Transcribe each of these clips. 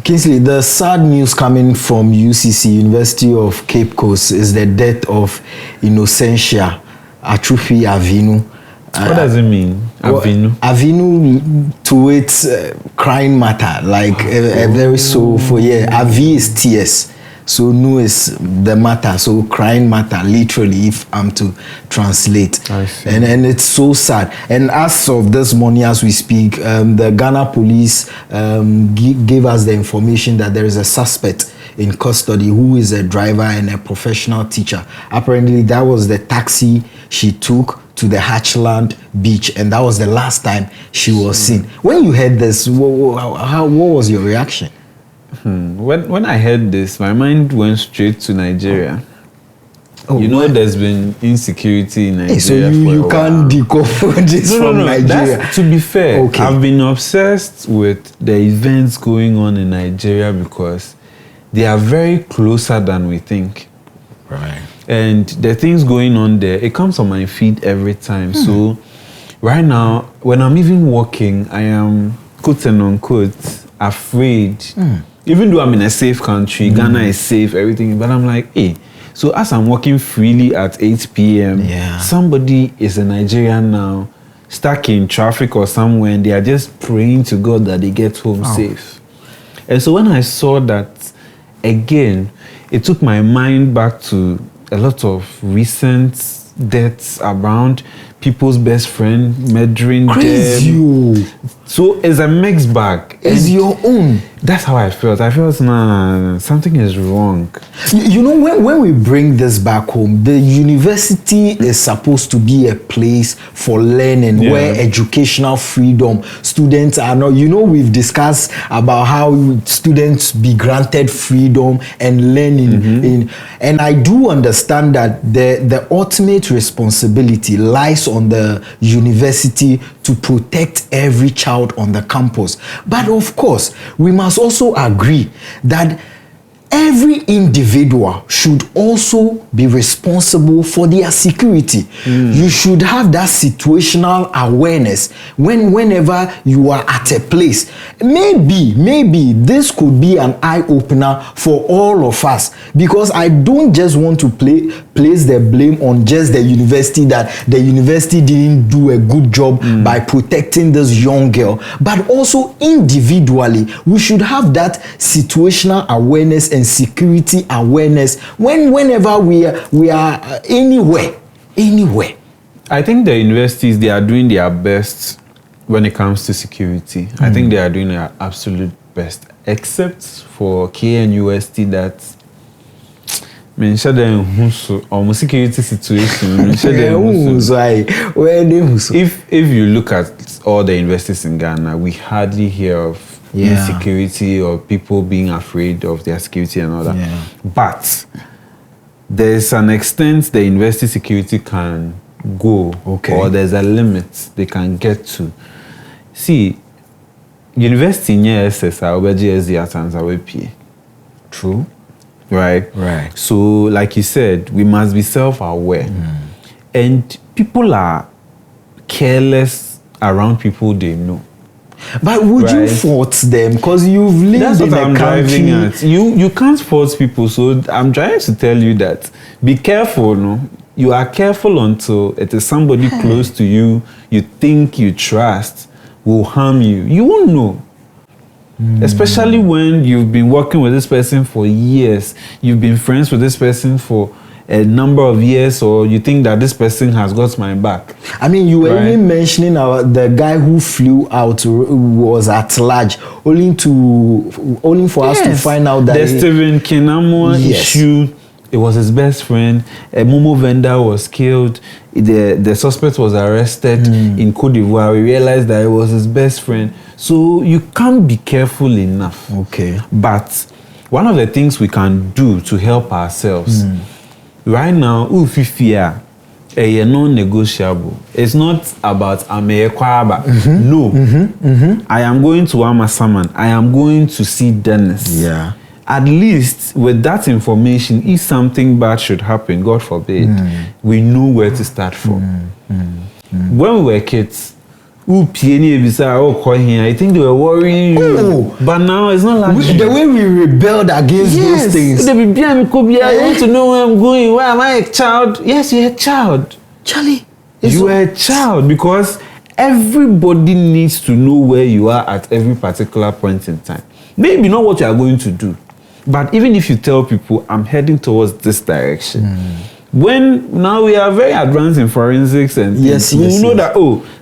Kingsley, the sad news coming from UCC, University of Cape Coast, is the death of Innocentia Atrufi Avinu. What does it mean, Avinu? Avinu, to its crying matter, like a very soulful, Avi is tears. So nu is the matter, so crying matter, literally, if I'm to translate. I see. And it's so sad. And as of this morning, as we speak, the Ghana police gave us the information that there is a suspect in custody who is a driver and a professional teacher. Apparently, that was the taxi she took to the Hatchland beach, and that was the last time she was seen. When you heard this, what was your reaction? When I heard this, my mind went straight to Nigeria. Oh, you know, there's been insecurity in Nigeria. Hey, so you can't decouple this from Nigeria. To be fair, okay. I've been obsessed with the events going on in Nigeria because they are very closer than we think. Right. And the things going on there, it comes on my feed every time. So right now, when I'm even walking, I am, quote and unquote, afraid. Even though I'm in a safe country, Ghana is safe, everything, but I'm like, hey, so as I'm walking freely at 8 p.m., somebody is a Nigerian now, stuck in traffic or somewhere, and they are just praying to God that they get home safe. And so when I saw that, again, it took my mind back to a lot of recent deaths around people's best friend murdering them. So it's a mixed bag. It's your own. That's how I felt. I felt, nah, something is wrong. You know, when we bring this back home, the university is supposed to be a place for learning, where educational freedom, students are not, you know, we've discussed about how students be granted freedom and learning. And I do understand that the ultimate responsibility lies on the university to protect every child on the campus. But of course, we must also agree that every individual should also be responsible for their security. You should have that situational awareness whenever you are at a place. Maybe this could be an eye-opener for all of us, because I don't just want to place the blame on just the university, that the university didn't do a good job by protecting this young girl, but also individually we should have that situational awareness and security awareness whenever we are anywhere. I think the universities, they are doing their best when it comes to security. I think they are doing their absolute best, except for KNUST that security situation. If you look at all the universities in Ghana, we hardly hear of insecurity or people being afraid of their security and all that. But there's an extent the university security can go, or there's a limit they can get to. See, university near SSR, True. Right. So, like you said, we must be self-aware. And people are careless around people they know. But would you fault them? Because you've lived in a country. Driving at. You can't fault people. So I'm trying to tell you that be careful. No, you are careful until it is somebody close to you, you think you trust, will harm you. You won't know. Especially when you've been working with this person for years, you've been friends with this person for a number of years, or you think that this person has got my back. I mean, you were even mentioning the guy who flew out was at large, only for us to find out that the Stephen Kinamo issue. It was his best friend. A Momo vendor was killed. The suspect was arrested in Cote d'Ivoire. We realized that it was his best friend. So you can't be careful enough. But one of the things we can do to help ourselves right now, fear, non-negotiable. It's not about Amekwaba. No. I am going to Amasaman. I am going to see Dennis. At least with that information, if something bad should happen, God forbid, we know where to start from. When we were kids, I think they were worrying you. Oh. But now it's not like the way we rebelled against those things. They be I want to know where I'm going. Why am I a child? Yes, you're a child. Charlie, you are a child because everybody needs to know where you are at every particular point in time. Maybe not what you are going to do, but even if you tell people, I'm heading towards this direction. When now we are very advanced in forensics and we know that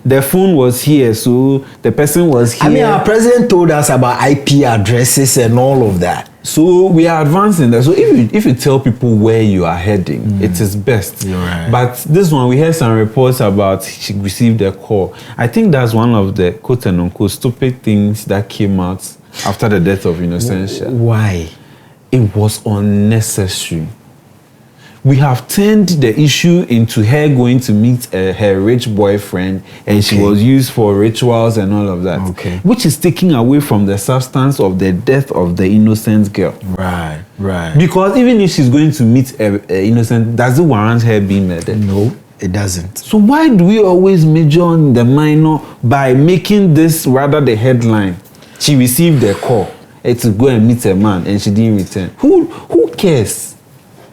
the phone was here, so the person was here. I mean, our president told us about IP addresses and all of that. So we are advancing that. So if you tell people where you are heading, it is best. You're right. But this one, we heard some reports about she received a call. I think that's one of the quote and unquote stupid things that came out after the death of Innocentia. Why? It was unnecessary. We have turned the issue into her going to meet her rich boyfriend, and she was used for rituals and all of that, which is taking away from the substance of the death of the innocent girl. Right. Because even if she's going to meet an innocent, does it warrant her being murdered? No, it doesn't. So why do we always major on the minor by making this rather the headline? She received a call to go and meet a man, and she didn't return. Who cares?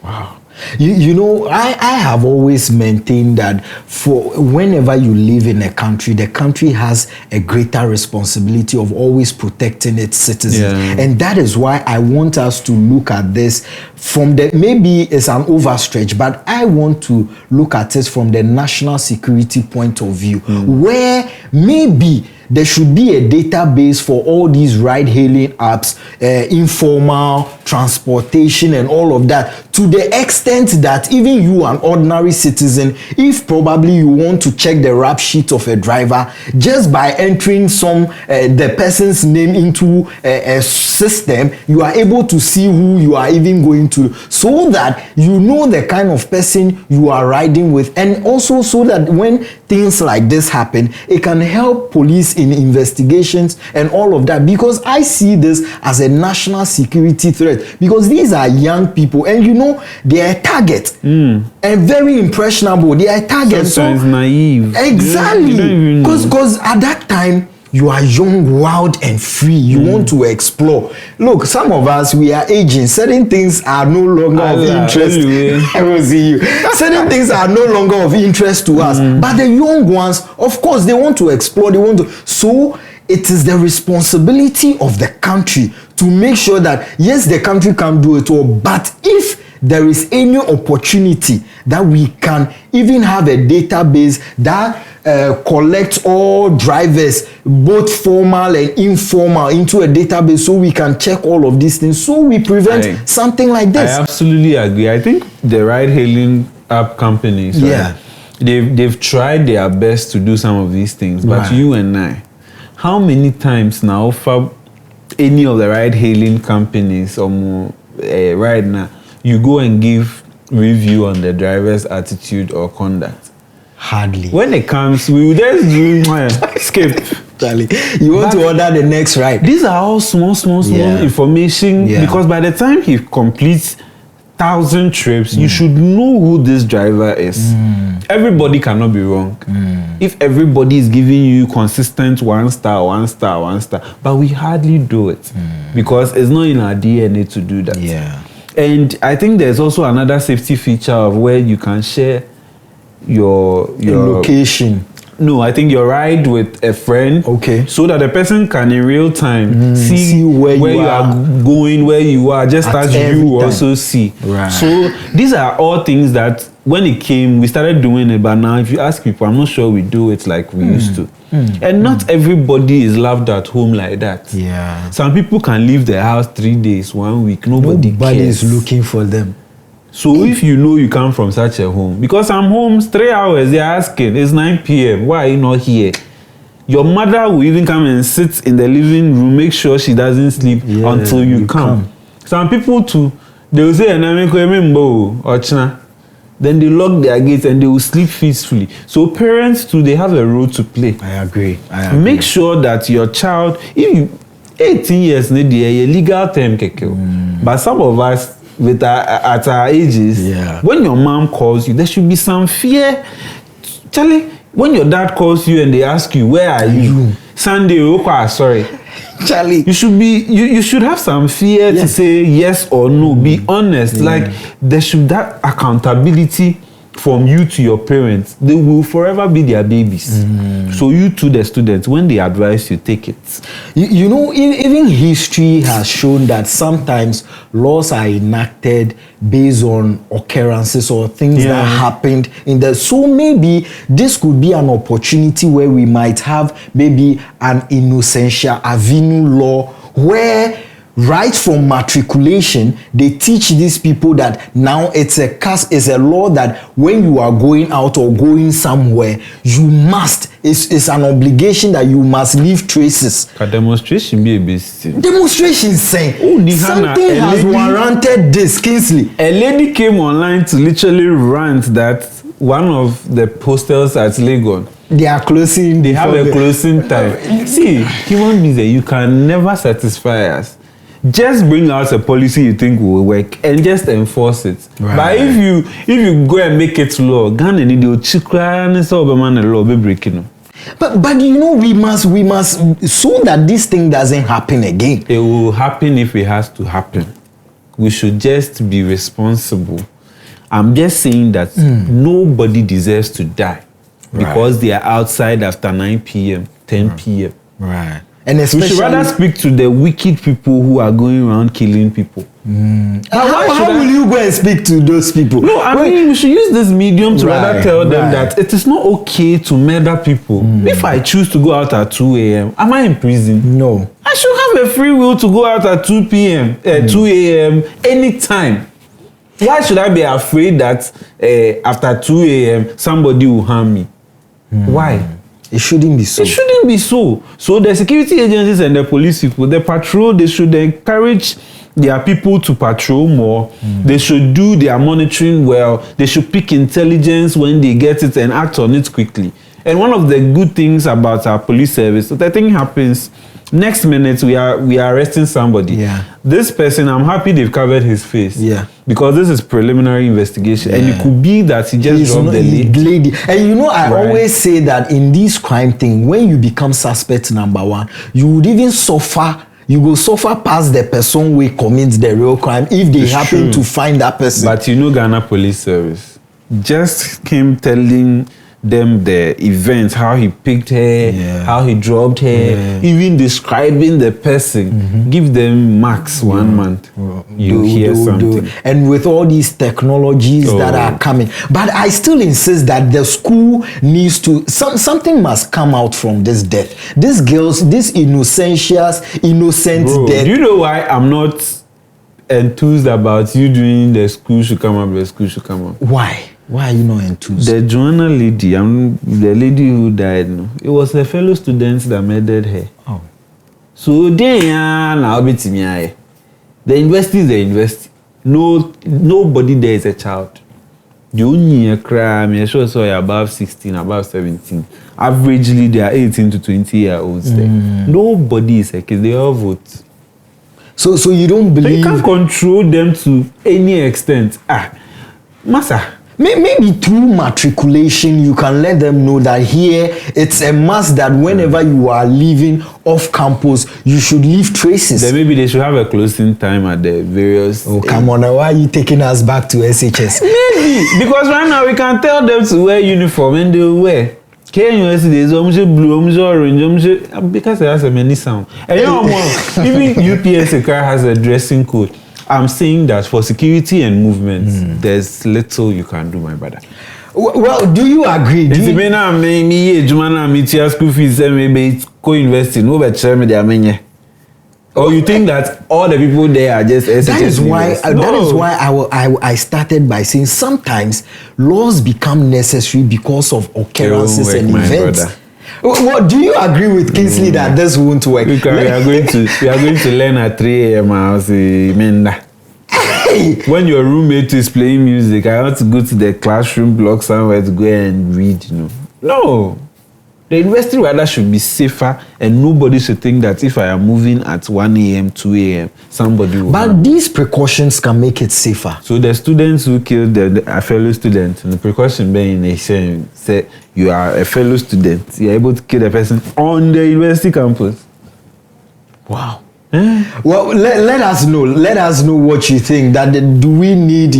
Wow. You know, I have always maintained that for whenever you live in a country, the country has a greater responsibility of always protecting its citizens. And that is why I want us to look at this from the, maybe it's an overstretch, but I want to look at it from the national security point of view, where maybe there should be a database for all these ride-hailing apps, informal transportation and all of that, to the extent that even you, an ordinary citizen, if probably you want to check the rap sheet of a driver, just by entering the person's name into a system, you are able to see who you are even going to, so that you know the kind of person you are riding with, and also so that when things like this happen, it can help police in investigations and all of that, because I see this as a national security threat, because these are young people, and you know they are target and very impressionable. They are target, sometimes naive. Exactly, because at that time you are young, wild, and free. You want to explore. Look, some of us, we are aging. Certain things are no longer of interest. I will see you. Certain things are no longer of interest to us. But the young ones, of course, they want to explore. They want to. So it is the responsibility of the country to make sure that, yes, the country can do it all, but if there is any opportunity that we can even have a database that collects all drivers, both formal and informal, into a database, so we can check all of these things, so we prevent something like this. I absolutely agree. I think the ride-hailing app companies, they've tried their best to do some of these things, but you and I, how many times now for any of the ride-hailing companies or more right now, you go and give review on the driver's attitude or conduct? Hardly. When it comes, we will just do skip. Charlie, you want to order the next ride. These are all small information, because by the time he completes 1,000 trips, you should know who this driver is. Everybody cannot be wrong. If everybody is giving you consistent 1 star, 1 star, 1 star, but we hardly do it because it's not in our DNA to do that. And I think there's also another safety feature of where you can share your location. No, I think your ride with a friend. So that the person can in real time see where you are going, where you are, just as you also see. So these are all things that when it came, we started doing it, but now if you ask people, I'm not sure we do it like we used to. And not everybody is loved at home like that. Some people can leave their house 3 days, 1 week, nobody cares. is looking for them. So if you know you come from such a home, because some homes 3 hours, they're asking, it's 9 p.m, why are you not here? Your mother will even come and sit in the living room, make sure she doesn't sleep until you come. Some people too, they will say, then they lock their gates and they will sleep peacefully. So parents too, they have a role to play. I agree. Make sure that your child, if you 18 years, a legal term, but some of us at our ages, when your mom calls you, there should be some fear. Charlie, When your dad calls you and they ask you, where are you? Sunday, sorry. Charlie. You should have some fear to say yes or no. Be honest. Like there should that accountability from you to your parents. They will forever be their babies. So you to the students, when they advise you, take it. You know, even history has shown that sometimes laws are enacted based on occurrences or things that happened in the. So maybe this could be an opportunity where we might have maybe an innocential avenue law where right from matriculation, they teach these people that now it's a law that when you are going out or going somewhere, you must, it's an obligation that you must leave traces. A demonstration be a bit. Demonstration saying something has warranted this, Kingsley. A lady came online to literally rant that one of the posters at Legon, they are closing. They have a closing time. See, human beings, you can never satisfy us. Just bring out a policy you think will work and just enforce it. Right. But if you go and make it law, Ghana need to law be breaking. But you know we must so that this thing doesn't happen again. It will happen if it has to happen. We should just be responsible. I'm just saying that nobody deserves to die because they are outside after 9 p.m., 10 p.m. Right. And especially, we should rather speak to the wicked people who are going around killing people. How will you go and speak to those people? No, I mean, we should use this medium to rather tell them that it is not okay to murder people. If I choose to go out at 2 a.m., am I in prison? No. I should have a free will to go out at 2 p.m., 2 a.m., anytime. Why should I be afraid that after 2 a.m. somebody will harm me? Why? It shouldn't be so. It shouldn't be so. So the security agencies and the police people, the patrol, they should encourage their people to patrol more. They should do their monitoring well. They should pick intelligence when they get it and act on it quickly. And one of the good things about our police service, that I think happens next minute, we are arresting somebody. Yeah. This person, I'm happy they've covered his face. Yeah. Because this is preliminary investigation. And it could be that he just dropped the lady. And you know, I always say that in this crime thing, when you become suspect number one, you would even suffer. You will suffer past the person who commits the real crime if they happen to find that person. But you know, Ghana Police Service just came telling them the events, how he picked her, how he dropped her, even describing the person. Give them max 1 month. You hear something. And with all these technologies that are coming, but I still insist that the school needs to, something must come out from this death. These girls, these innocent death. Do you know why I'm not enthused about you doing the school should come up? Why? Why are you not enthused? The Joanna lady, the lady who died, it was a fellow student that murdered her. Oh. So now the university is the university. Nobody there is a child. The only crime, I'm sure so above 16, above 17. Averagely, they are 18 to 20-year-olds there. Nobody is a kid. They all vote. So you don't believe... So you can't control them to any extent. Massa. Maybe through matriculation, you can let them know that here it's a must that whenever you are leaving off campus, you should leave traces. Then maybe they should have a closing time at the various... Oh, come on. Why are you taking us back to SHS? Maybe. Because right now we can tell them to wear uniform and they will wear. University is blue, orange, because it has a many sound. And you know, even UPS has a dressing code. I'm saying that for security and movement, there's little you can do, my brother. Well, do you agree? Or you think that all the people there are just SHS? That is why I started by saying sometimes laws become necessary because of occurrences and events. Well, do you agree with Kingsley that this won't work? We are going to learn at 3 a.m. When your roommate is playing music, I want to go to the classroom block somewhere to go and read. No, The university rather should be safer, and nobody should think that if I am moving at 1 a.m., 2 a.m., somebody will. But these precautions can make it safer. So the students who killed a fellow student, and the precaution being they say you are a fellow student, you're able to kill the person on the university campus. Wow. Well, let us know. Let us know what you think. That do we need,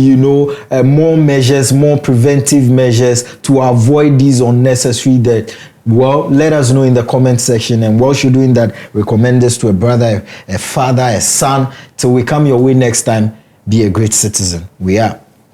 more measures, more preventive measures to avoid these unnecessary deaths? Well, let us know in the comment section. And whilst you're doing that, recommend this to a brother, a father, a son. Till we come your way next time, be a great citizen. We are.